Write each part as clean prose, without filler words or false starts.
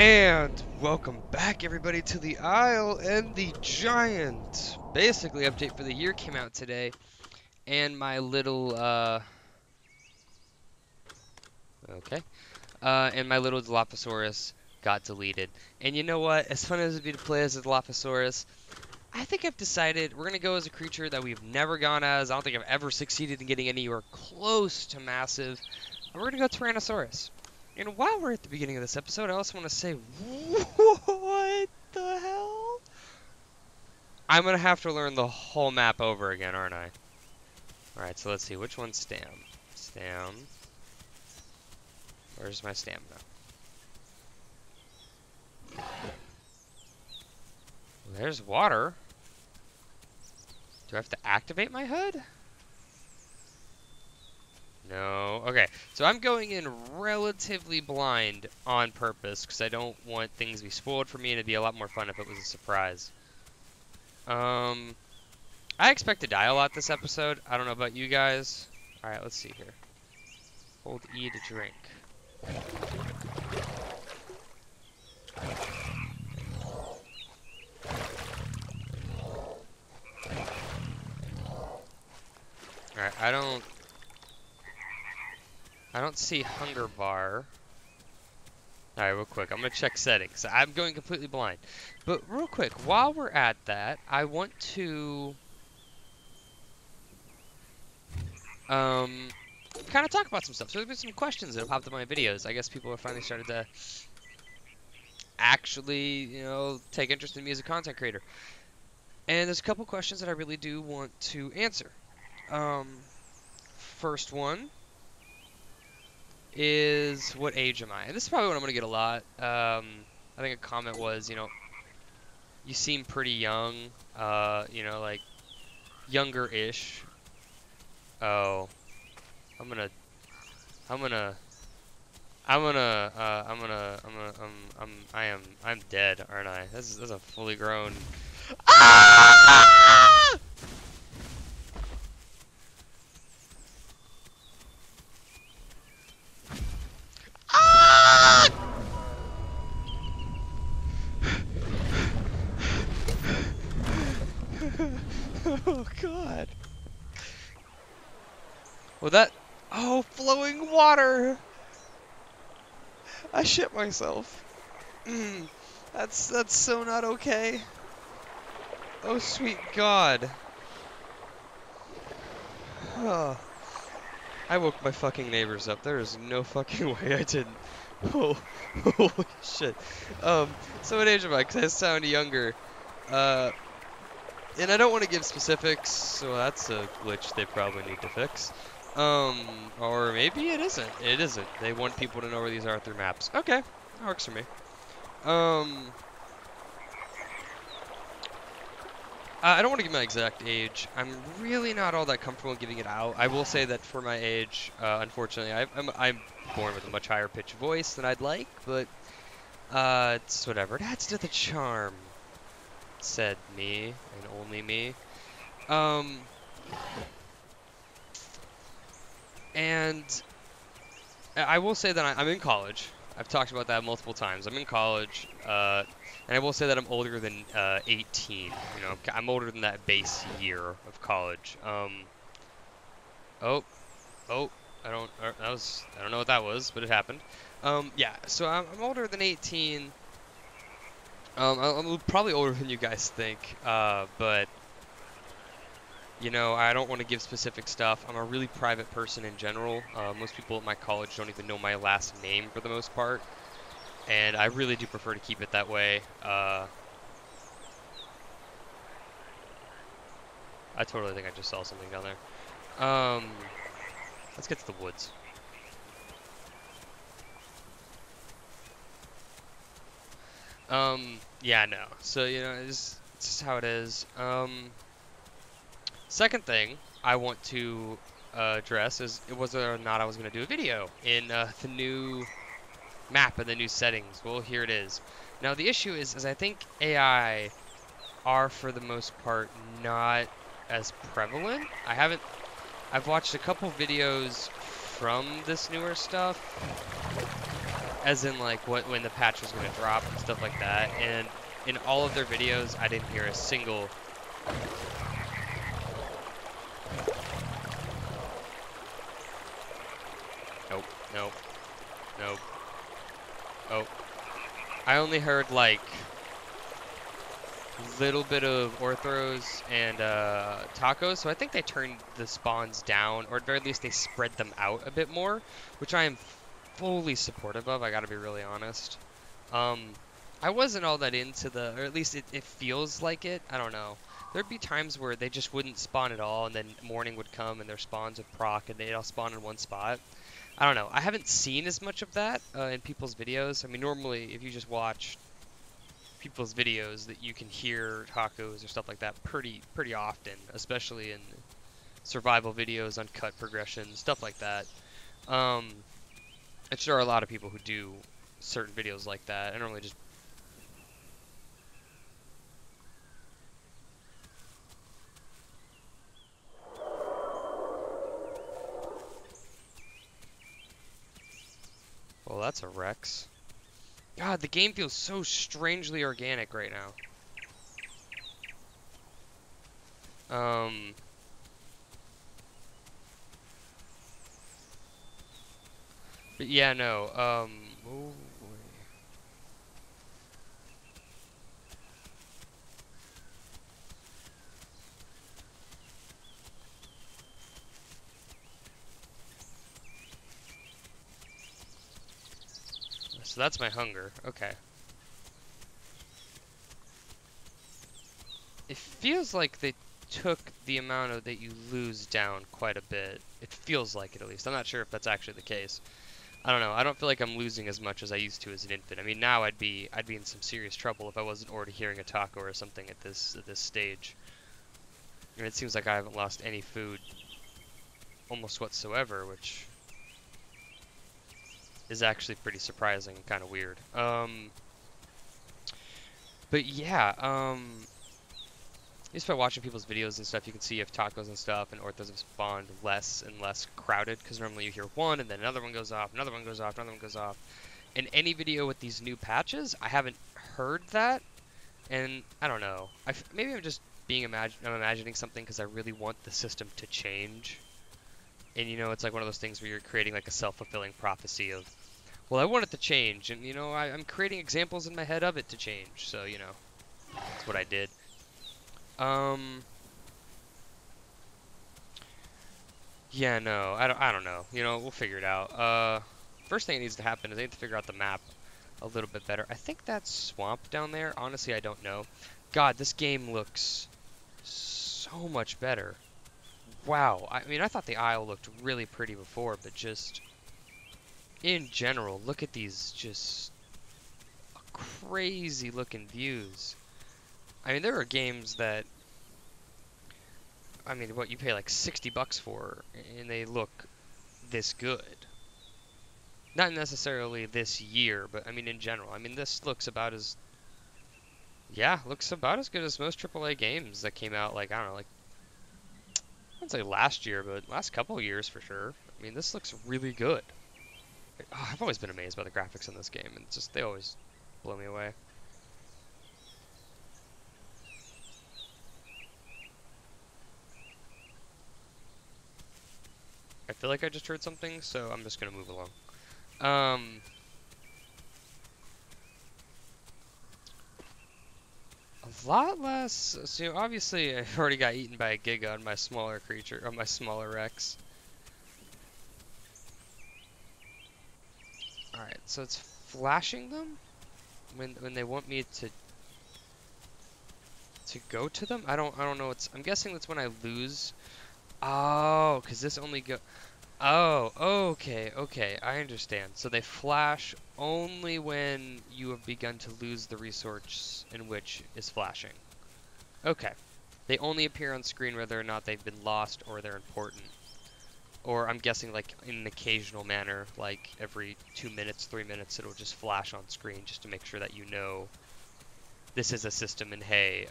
And welcome back, everybody, to the Isle and the Giant. Basically, update for the year came out today, and my little and my little Dilophosaurus got deleted. And you know what? As fun as it'd be to play as a Dilophosaurus, I think I've decided we're gonna go as a creature that we've never gone as. I don't think I've ever succeeded in getting anywhere close to massive. And we're gonna go Tyrannosaurus. And while we're at the beginning of this episode, I also want to say, what the hell? I'm going to have to learn the whole map over again, aren't I? Alright, so let's see. Which one's Stam? Stam. Where's my stamina? There's water. Do I have to activate my HUD? No. Okay, so I'm going in relatively blind on purpose because I don't want things to be spoiled for me, and it'd be a lot more fun if it was a surprise. I expect to die a lot this episode. I don't know about you guys. Alright, let's see here. Hold E to drink. Alright, I don't see hunger bar. Alright, real quick, I'm gonna check settings. I'm going completely blind. But real quick, while we're at that, I want to kind of talk about some stuff. So there's been some questions that have popped up in my videos. I guess people have finally started to actually, take interest in me as a content creator. And there's a couple questions that I really do want to answer. First one is, what age am I? And this is probably what I'm gonna get a lot. I think a comment was, you seem pretty young, like younger-ish. Oh, I'm dead, aren't I? This is a fully grown. Ah! Ah! Oh God. Well, oh, flowing water. I shit myself. That's so not okay. Oh, sweet God. Oh. I woke my fucking neighbors up. There is no fucking way I didn't. Oh, holy shit. So what age am I? Because I sound younger. And I don't want to give specifics, so that's a glitch they probably need to fix. Or maybe it isn't. It isn't. They want people to know where these are through maps. Okay, that works for me. I don't want to give my exact age. I'm really not all that comfortable giving it out. I will say that for my age, unfortunately, I'm born with a much higher pitched voice than I'd like, but it's whatever. It adds to the charm, said me, and only me. And I will say that I'm in college. I've talked about that multiple times. I'm in college, and I will say that I'm older than 18. I'm older than that base year of college. Oh, I don't know what that was, but it happened. Yeah, so I'm older than 18. I'm probably older than you guys think, but I don't want to give specific stuff. I'm a really private person in general. Most people at my college don't even know my last name for the most part. And I really do prefer to keep it that way. I totally think I just saw something down there. Let's get to the woods. Yeah, no. So, it's just how it is. Second thing I want to address is whether or not I was going to do a video in the new map and the new settings. Well, here it is. Now, the issue is I think AI are, for the most part, not as prevalent. I've watched a couple videos from this newer stuff, as in like when the patch was going to drop and stuff like that. And in all of their videos, I didn't hear a single. Nope, nope, nope. Oh, I only heard like little bit of orthros and tacos, so I think they turned the spawns down, or at very least they spread them out a bit more, which I am fully supportive of. I gotta be really honest. Um, I wasn't all that into the, or at least it feels like it. I don't know. There'd be times where they just wouldn't spawn at all, and then morning would come and their spawns would proc, and they'd all spawn in one spot. I don't know. I haven't seen as much of that in people's videos. I mean, normally if you just watch people's videos, that you can hear tacos or stuff like that pretty often, especially in survival videos, uncut progression, stuff like that. Um, I'm sure a lot of people who do certain videos like that. I normally just well, that's a Rex. God, the game feels so strangely organic right now. But yeah, no. Oh boy. So that's my hunger. Okay. It feels like they took the amount of that you lose down quite a bit. It feels like it, at least. I'm not sure if that's actually the case. I don't know. I don't feel like I'm losing as much as I used to as an infant. I mean, now I'd be in some serious trouble if I wasn't already hearing a taco or something at this stage. And it seems like I haven't lost any food almost whatsoever, which is actually pretty surprising and kind of weird. But yeah, just by watching people's videos and stuff, you can see if tacos and stuff and orthos have spawned less and less crowded, because normally you hear one and then another one goes off, another one goes off, another one goes off. In any video with these new patches, I haven't heard that, and I don't know. Maybe I'm just I'm imagining something because I really want the system to change. And you know, it's like one of those things where you're creating like a self-fulfilling prophecy of, well, I want it to change, and you know, I'm creating examples in my head of it to change. So you know, that's what I did. Um, yeah, no, I don't know. You know, we'll figure it out. First thing that needs to happen is I need to figure out the map a little bit better. I think that's swamp down there. Honestly, I don't know. God, this game looks so much better. Wow. I mean, I thought the Isle looked really pretty before, but just in general, look at these just crazy looking views. I mean, there are games that, I mean, what you pay like 60 bucks for, and they look this good. Not necessarily this year, but I mean in general. I mean, this looks about as, yeah, looks about as good as most AAA games that came out, like, I don't know, like, I wouldn't say last year, but last couple of years for sure. I mean, this looks really good. Oh, I've always been amazed by the graphics in this game, and just, they always blow me away. I feel like I just heard something, so I'm just gonna move along. A lot less. So obviously, I've already got eaten by a Giga on my smaller creature, on my smaller Rex. All right, so it's flashing them when they want me to go to them. I don't know. I'm guessing that's when I lose. Oh, because this only go. Oh, okay, okay, I understand. So they flash only when you have begun to lose the resource in which is flashing. Okay. They only appear on screen whether or not they've been lost or they're important. Or I'm guessing like in an occasional manner, like every 2 minutes, 3 minutes, it'll just flash on screen just to make sure that you know this is a system and hey,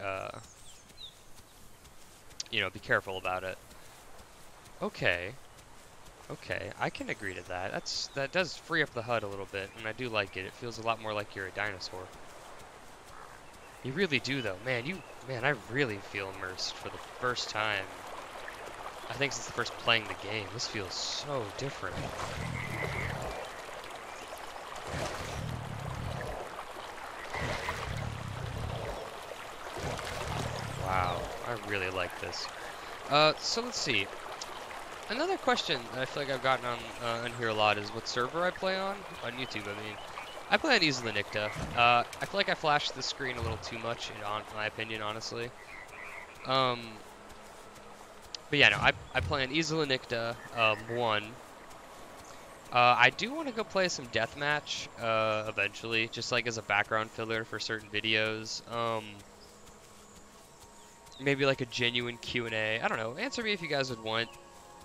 you know, be careful about it. Okay. Okay, I can agree to that. That does free up the HUD a little bit, and I do like it. It feels a lot more like you're a dinosaur. You really do, though. Man, I really feel immersed for the first time. I think since the first playing the game, this feels so different. Wow, I really like this. So let's see. Another question that I feel like I've gotten on here a lot is what server I play on YouTube. I mean, I play on Isla Nicta. I feel like I flashed the screen a little too much, in my opinion, honestly. But yeah, no, I play on Isla Nicta 1. I do want to go play some deathmatch eventually, just like as a background filler for certain videos. Maybe like a genuine Q&A. I don't know. Answer me if you guys would want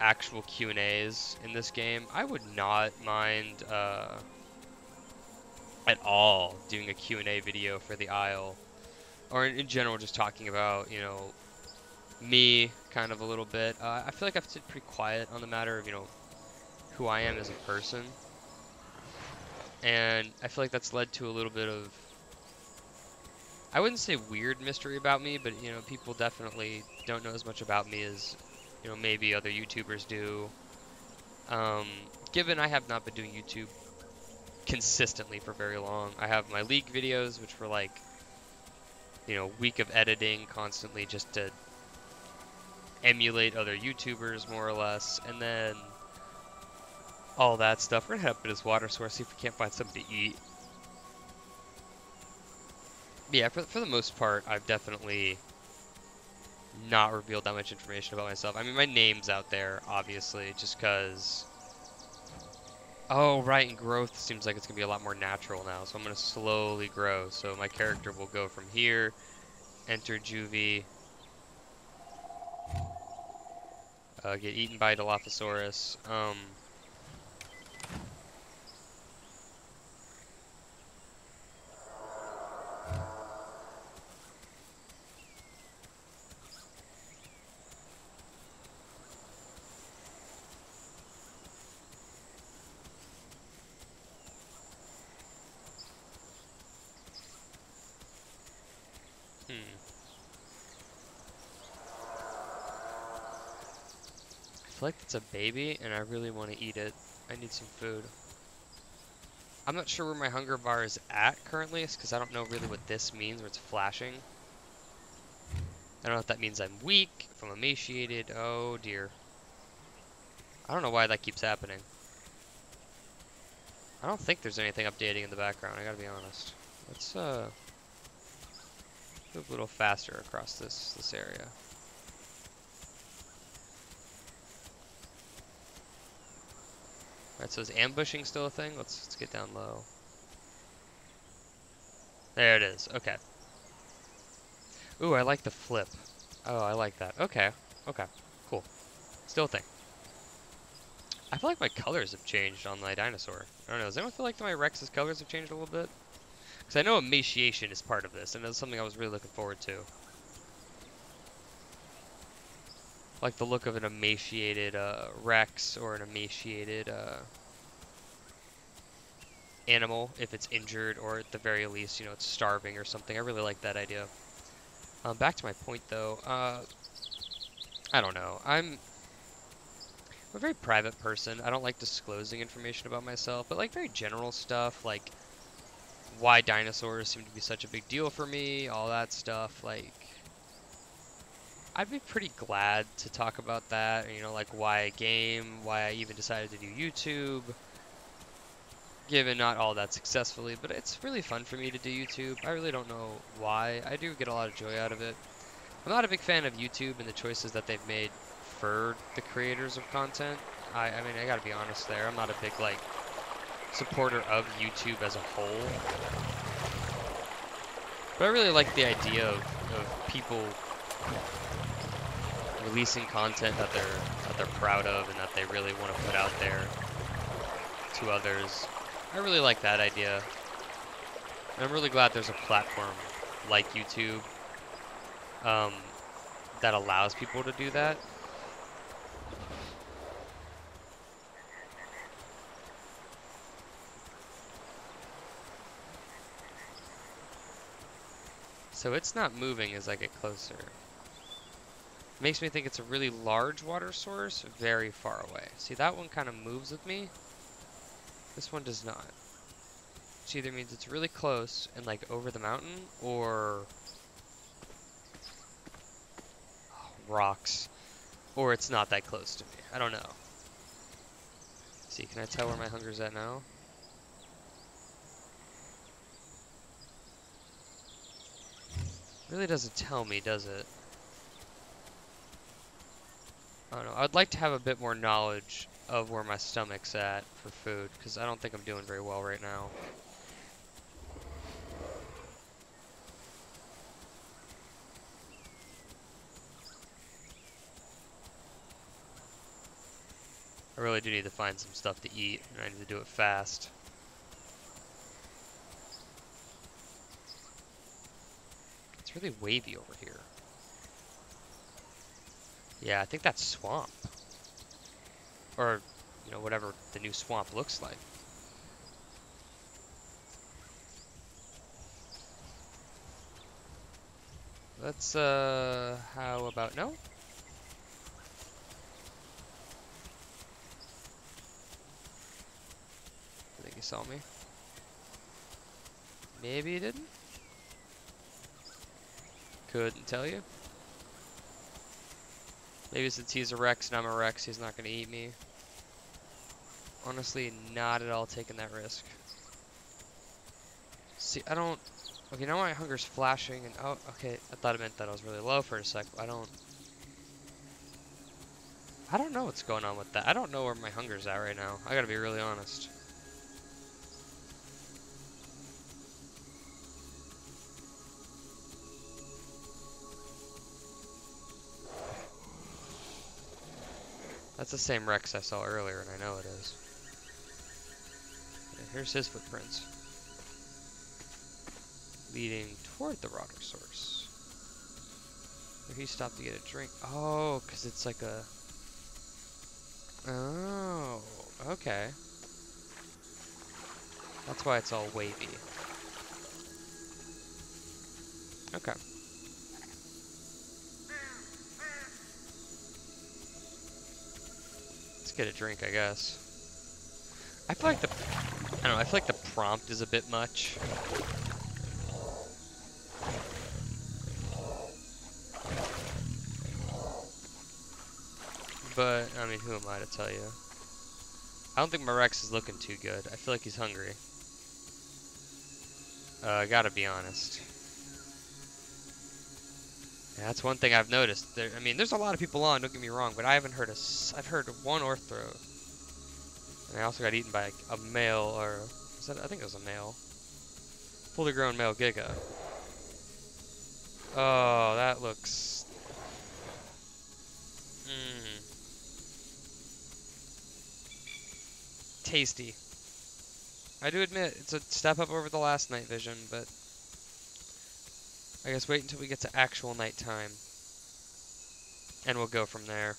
actual Q&As in this game. I would not mind at all doing a Q&A video for the Isle, or in general just talking about, you know, me kind of a little bit. I feel like I've stayed pretty quiet on the matter of, you know, who I am as a person, and I feel like that's led to a little bit of, I wouldn't say weird mystery about me, but you know, people definitely don't know as much about me as, you know, maybe other YouTubers do. Given I have not been doing YouTube consistently for very long. I have my League videos, which were like, you know, week of editing constantly just to emulate other YouTubers more or less, and then all that stuff. We're gonna head up to this water source, see if we can't find something to eat. But yeah, for the most part, I've definitely not revealed that much information about myself. I mean, my name's out there, obviously, just because... Oh, right, and growth seems like it's going to be a lot more natural now, so I'm going to slowly grow. So my character will go from here, enter juvie, get eaten by Dilophosaurus. I feel like it's a baby, and I really want to eat it. I need some food. I'm not sure where my hunger bar is at currently, because I don't know really what this means, where it's flashing. I don't know if that means I'm weak, if I'm emaciated. Oh dear. I don't know why that keeps happening. I don't think there's anything updating in the background, I gotta be honest. Let's move a little faster across this area. Alright, so is ambushing still a thing? Let's get down low. There it is, okay. Ooh, I like the flip. Oh, I like that. Okay, okay, cool. Still a thing. I feel like my colors have changed on my dinosaur. I don't know, does anyone feel like my Rex's colors have changed a little bit? Because I know emaciation is part of this, and it's something I was really looking forward to. Like the look of an emaciated Rex, or an emaciated animal if it's injured, or at the very least, you know, it's starving or something. I really like that idea. Back to my point though, I don't know. I'm a very private person. I don't like disclosing information about myself, but like very general stuff, like why dinosaurs seem to be such a big deal for me, all that stuff, like I'd be pretty glad to talk about that, you know, like why a game, why I even decided to do YouTube, given not all that successfully, but it's really fun for me to do YouTube. I really don't know why. I do get a lot of joy out of it. I'm not a big fan of YouTube and the choices that they've made for the creators of content. I mean, I gotta be honest there. I'm not a big, like, supporter of YouTube as a whole. But I really like the idea of people releasing content that they're proud of and that they really want to put out there to others. I really like that idea. And I'm really glad there's a platform like YouTube that allows people to do that. So it's not moving as I get closer. Makes me think it's a really large water source very far away. See, that one kind of moves with me. This one does not. Which either means it's really close and like over the mountain, or rocks, or it's not that close to me. I don't know. See, can I tell where my hunger's at now? Really doesn't tell me, does it? I don't know. I'd like to have a bit more knowledge of where my stomach's at for food, because I don't think I'm doing very well right now. I really do need to find some stuff to eat, and I need to do it fast. It's really wavy over here. Yeah, I think that's swamp. Or, you know, whatever the new swamp looks like. Let's, how about no? I think he saw me. Maybe he didn't? Couldn't tell you. Maybe since he's a Rex and I'm a Rex, he's not gonna eat me. Honestly, not at all taking that risk. See, I don't... Okay, now my hunger's flashing and... Oh, okay, I thought it meant that I was really low for a sec. I don't know what's going on with that. I don't know where my hunger's at right now. I gotta be really honest. That's the same Rex I saw earlier, and I know it is. Yeah, here's his footprints. Leading toward the water source. Where he stopped to get a drink. Oh, because it's like a... Oh, okay. That's why it's all wavy. Okay. Let's get a drink, I guess. I feel like I don't know, I feel like the prompt is a bit much. But, I mean, who am I to tell you? I don't think my Rex is looking too good. I feel like he's hungry. I gotta be honest. Yeah, that's one thing I've noticed. I mean, there's a lot of people on, don't get me wrong, but I haven't heard I've heard one Orthro. And I also got eaten by a male, or, I think it was a male. Fully grown male Giga. Oh, that looks... Tasty. I do admit, it's a step up over the last night vision, but... I guess wait until we get to actual nighttime. And we'll go from there.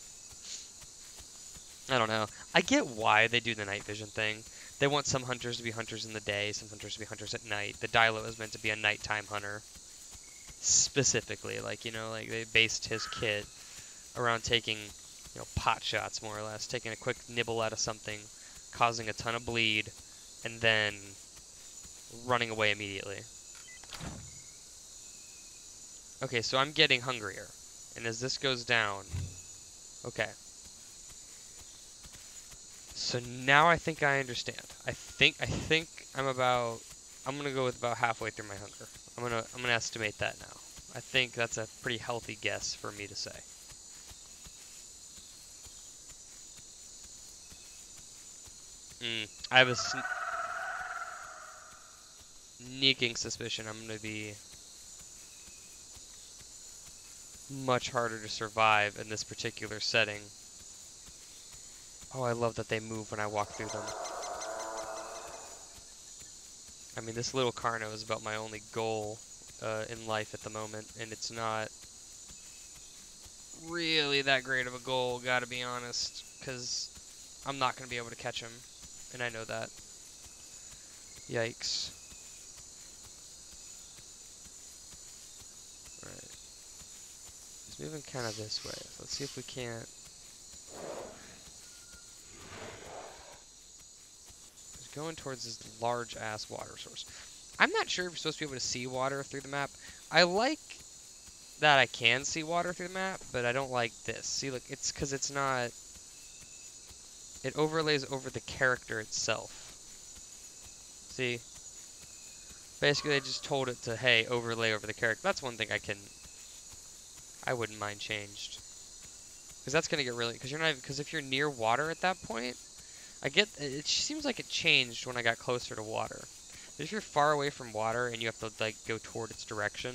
I don't know. I get why they do the night vision thing. They want some hunters to be hunters in the day, some hunters to be hunters at night. The Dilo is meant to be a nighttime hunter. Specifically, like, you know, like they based his kit around taking, you know, pot shots, more or less. Taking a quick nibble out of something, causing a ton of bleed, and then running away immediately. Okay, so I'm getting hungrier. And as this goes down... Okay. So now I think I understand. I think I'm gonna go with about halfway through my hunger. I'm gonna estimate that now. I think that's a pretty healthy guess for me to say. I have a sneaking suspicion I'm gonna be much harder to survive in this particular setting. Oh, I love that they move when I walk through them. I mean, this little Carno is about my only goal in life at the moment, and it's not really that great of a goal, gotta be honest, because I'm not going to be able to catch him, and I know that. Yikes. It's moving kind of this way. Let's see if we can't. It's going towards this large-ass water source. I'm not sure if you're supposed to be able to see water through the map. I like that I can see water through the map, but I don't like this. See, look, it's because it's not... It overlays over the character itself. See? Basically, they just told it to, hey, overlay over the character. That's one thing I wouldn't mind changed. Because that's going to get really... Because if you're near water at that point, it seems like it changed when I got closer to water. But if you're far away from water and you have to, like, go toward its direction,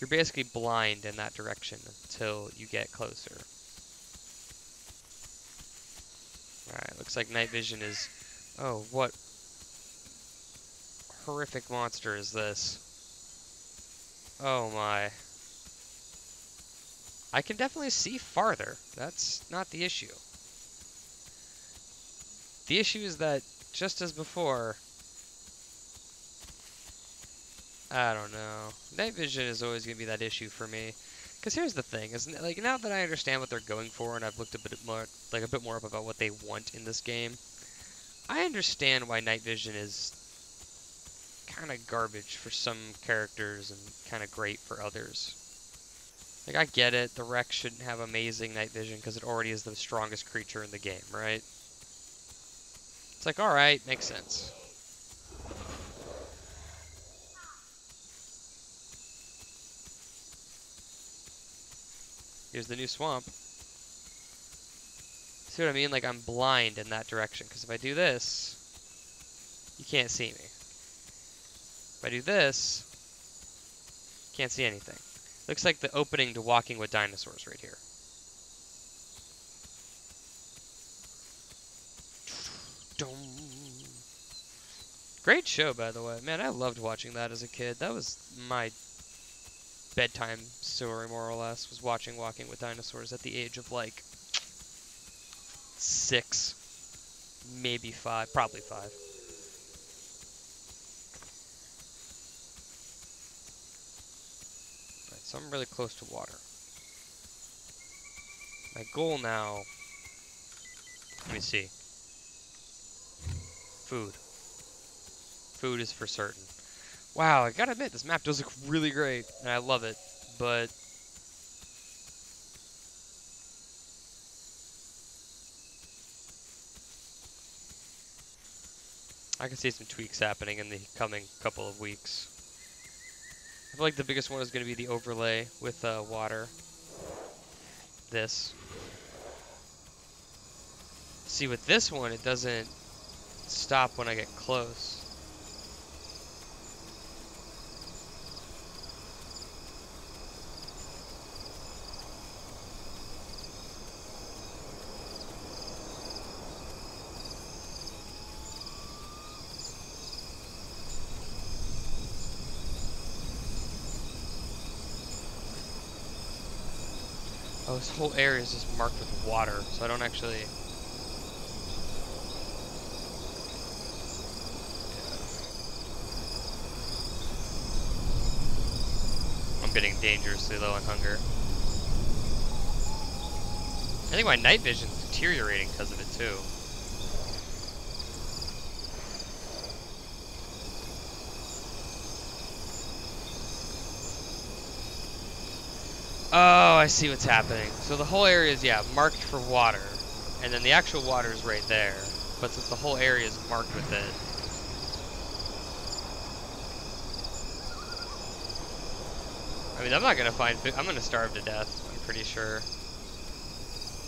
you're basically blind in that direction until you get closer. Alright, looks like night vision is... Oh, what horrific monster is this? Oh my. I can definitely see farther. That's not the issue. The issue is that, just as before... I don't know. Night vision is always going to be that issue for me. Because here's the thing, is like now that I understand what they're going for and I've looked a bit more up about what they want in this game, I understand why night vision is kind of garbage for some characters and kind of great for others. Like, I get it, the Rex shouldn't have amazing night vision because it already is the strongest creature in the game, right? It's like, alright, makes sense. Here's the new swamp. See what I mean? Like, I'm blind in that direction, because if I do this, you can't see me. If I do this, can't see anything. Looks like the opening to Walking with Dinosaurs right here. Great show, by the way. Man, I loved watching that as a kid. That was my bedtime story, more or less, was watching Walking with Dinosaurs at the age of, like, 6, maybe 5, probably 5. Alright, so I'm really close to water. My goal now, let me see. Food. Food is for certain. Wow, I gotta admit, this map does look really great, and I love it, but... I can see some tweaks happening in the coming couple of weeks. I feel like the biggest one is going to be the overlay with water. This. See, with this one, it doesn't stop when I get close. Oh, this whole area is just marked with water, so I don't actually... Yeah. I'm getting dangerously low on hunger. I think my night vision's deteriorating because of it, too. Oh, I see what's happening. So the whole area is, yeah, marked for water. And then the actual water is right there. But since the whole area is marked with it... I mean, I'm not going to find... I'm going to starve to death, I'm pretty sure.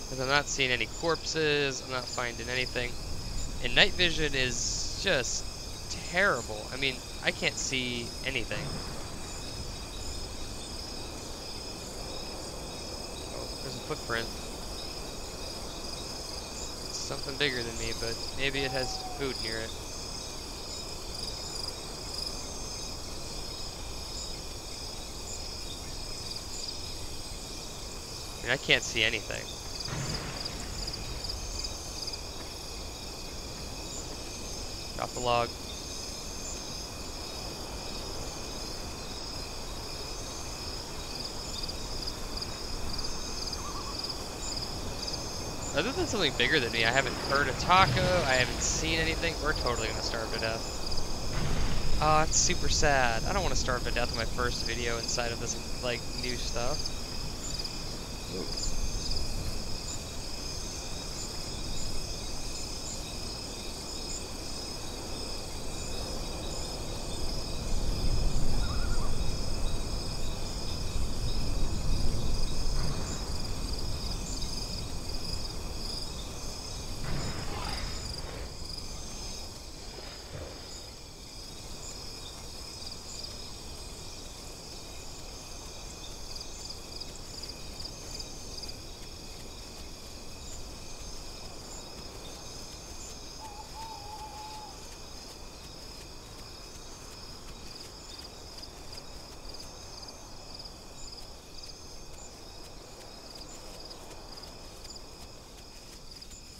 Because I'm not seeing any corpses, I'm not finding anything. And night vision is just terrible. I mean, I can't see anything. There's a footprint. It's something bigger than me, but maybe it has food near it. I mean, I can't see anything. Drop the log. Other than something bigger than me, I haven't heard a taco, I haven't seen anything. We're totally gonna starve to death. Oh, it's super sad. I don't want to starve to death in my first video inside of this, like, new stuff. Ooh.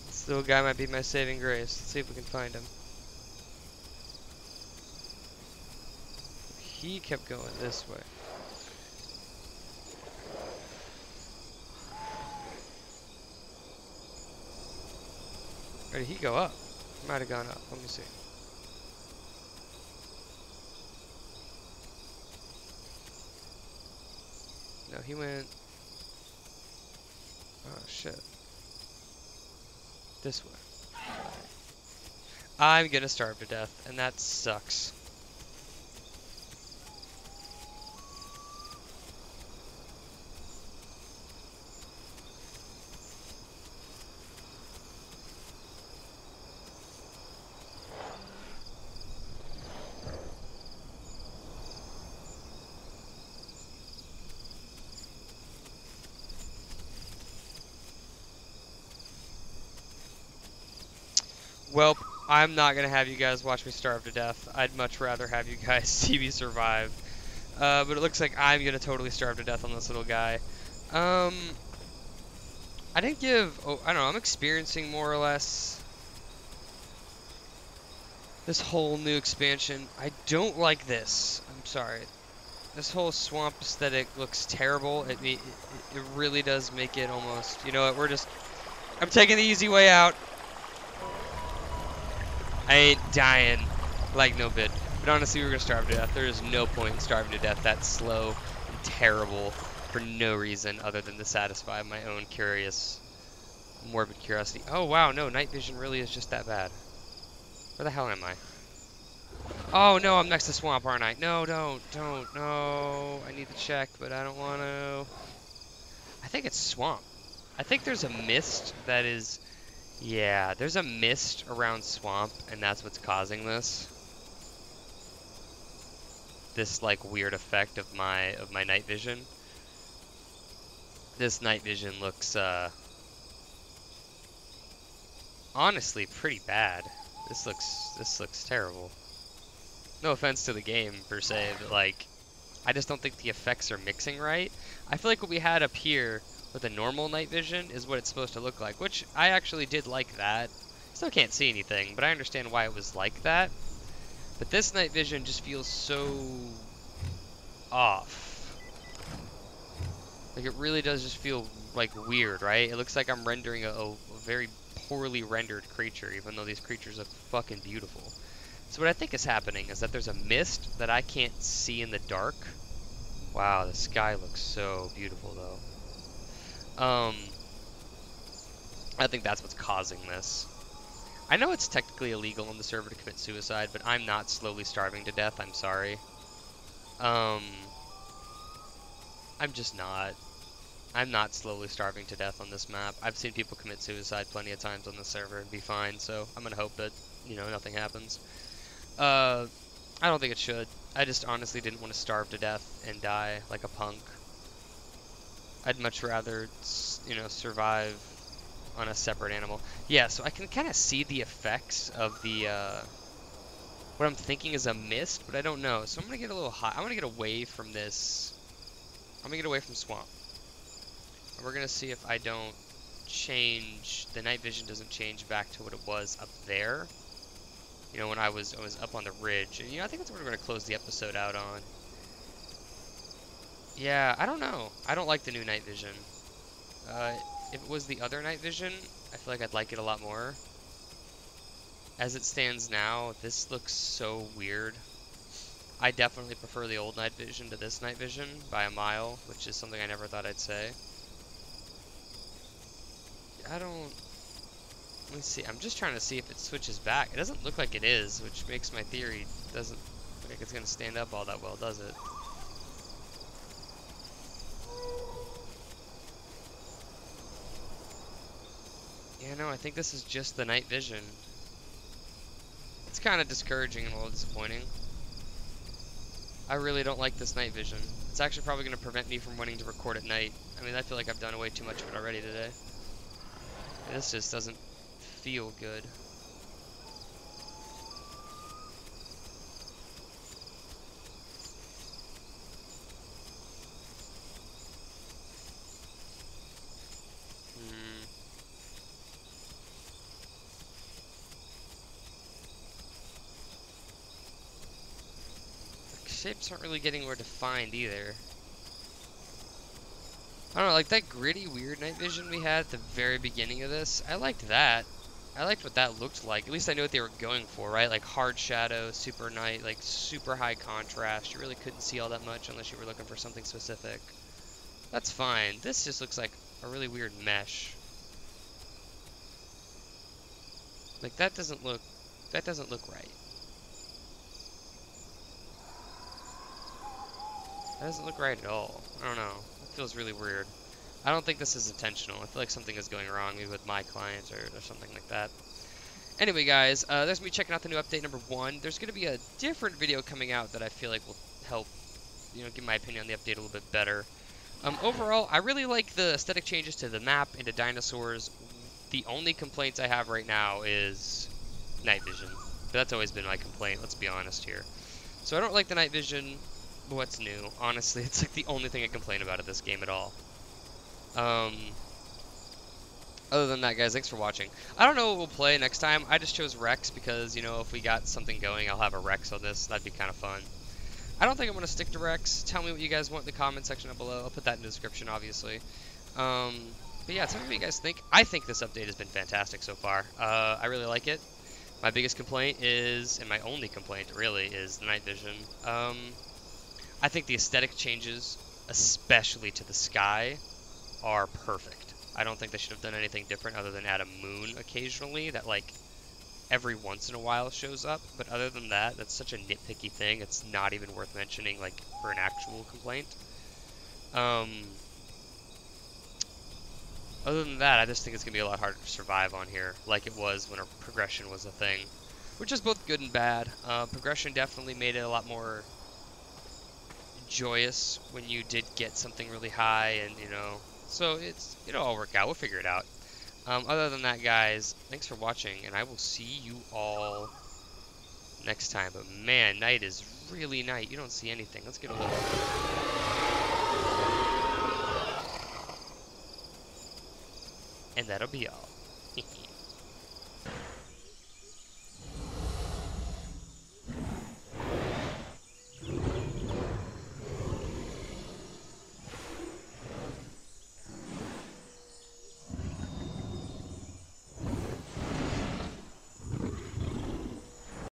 This little guy might be my saving grace. Let's see if we can find him. He kept going this way. Or did he go up? He might have gone up. Let me see. No, he went... Oh, shit. This way. I'm gonna starve to death, and that sucks. Well, I'm not gonna have you guys watch me starve to death. I'd much rather have you guys see me survive. But it looks like I'm gonna totally starve to death on this little guy. I didn't give... Oh, I don't know. I'm experiencing more or less this whole new expansion. I don't like this. I'm sorry. This whole swamp aesthetic looks terrible. It really does make it almost... You know what? We're just... I'm taking the easy way out. I ain't dying like no bit. But honestly, we're gonna starve to death. There is no point in starving to death that slow and terrible for no reason other than to satisfy my own curious, morbid curiosity. Oh wow, no, night vision really is just that bad. Where the hell am I? Oh no, I'm next to swamp, aren't I? No, don't, no. I need to check, but I don't want to. I think it's swamp. I think there's a mist that is... Yeah, there's a mist around swamp, and that's what's causing this. This like weird effect of my night vision. This night vision looks honestly pretty bad. This looks terrible. No offense to the game per se, but like I just don't think the effects are mixing right. I feel like what we had up here with a normal night vision is what it's supposed to look like, which I actually did like that. Still can't see anything, but I understand why it was like that. But this night vision just feels so off. Like it really does just feel like weird, right? It looks like I'm rendering a very poorly rendered creature, even though these creatures look fucking beautiful. So what I think is happening is that there's a mist that I can't see in the dark. Wow, the sky looks so beautiful though. I think that's what's causing this. I know it's technically illegal on the server to commit suicide, but I'm not slowly starving to death, I'm sorry. I'm just not. I'm not slowly starving to death on this map. I've seen people commit suicide plenty of times on the server and be fine, so I'm gonna hope that, you know, nothing happens. I don't think it should. I just honestly didn't want to starve to death and die like a punk. I'd much rather, you know, survive on a separate animal. Yeah, so I can kind of see the effects of the, what I'm thinking is a mist, but I don't know. So I'm going to get a little high. I'm going to get away from this. I'm going to get away from swamp. And we're going to see if I don't change, the night vision doesn't change back to what it was up there. You know, when I was up on the ridge. And, you know, I think that's what we're going to close the episode out on. Yeah, I don't know. I don't like the new night vision. If it was the other night vision, I feel like I'd like it a lot more. As it stands now, this looks so weird. I definitely prefer the old night vision to this night vision by a mile, which is something I never thought I'd say. I don't... Let me see. I'm just trying to see if it switches back. It doesn't look like it is, which makes my theory doesn't look like it's going to stand up all that well, does it? Yeah, no, I think this is just the night vision. It's kind of discouraging and a little disappointing. I really don't like this night vision. It's actually probably going to prevent me from wanting to record at night. I mean, I feel like I've done way too much of it already today. This just doesn't feel good. Shapes aren't really getting more defined either. I don't know, like that gritty, weird night vision we had at the very beginning of this, I liked that. I liked what that looked like. At least I knew what they were going for, right? Like hard shadow, super night, like super high contrast. You really couldn't see all that much unless you were looking for something specific. That's fine. This just looks like a really weird mesh. Like that doesn't look right. That doesn't look right at all. I don't know. It feels really weird. I don't think this is intentional. I feel like something is going wrong, maybe with my client or something like that. Anyway, guys, there's me checking out the new update number 1. There's going to be a different video coming out that I feel like will help, you know, give my opinion on the update a little bit better. Overall, I really like the aesthetic changes to the map and to dinosaurs. The only complaints I have right now is night vision. But that's always been my complaint, let's be honest here. So I don't like the night vision. What's new? Honestly, it's like the only thing I complain about at this game at all. Other than that, guys, thanks for watching. I don't know what we'll play next time. I just chose Rex because, you know, if we got something going, I'll have a Rex on this. That'd be kind of fun. I don't think I'm going to stick to Rex. Tell me what you guys want in the comment section down below. I'll put that in the description, obviously. But yeah, tell me what you guys think. I think this update has been fantastic so far. I really like it. My biggest complaint is, and my only complaint, really, is the night vision. I think the aesthetic changes, especially to the sky, are perfect. I don't think they should have done anything different other than add a moon occasionally that, like, every once in a while shows up. But other than that, that's such a nitpicky thing, it's not even worth mentioning, like, for an actual complaint. Other than that, I just think it's going to be a lot harder to survive on here, like it was when progression was a thing. Which is both good and bad. Progression definitely made it a lot more joyous when you did get something really high, and you know, so it'll all work out. We'll figure it out. Other than that, guys, thanks for watching, and I will see you all next time. But man, night is really night. You don't see anything. Let's get a little. And that'll be all.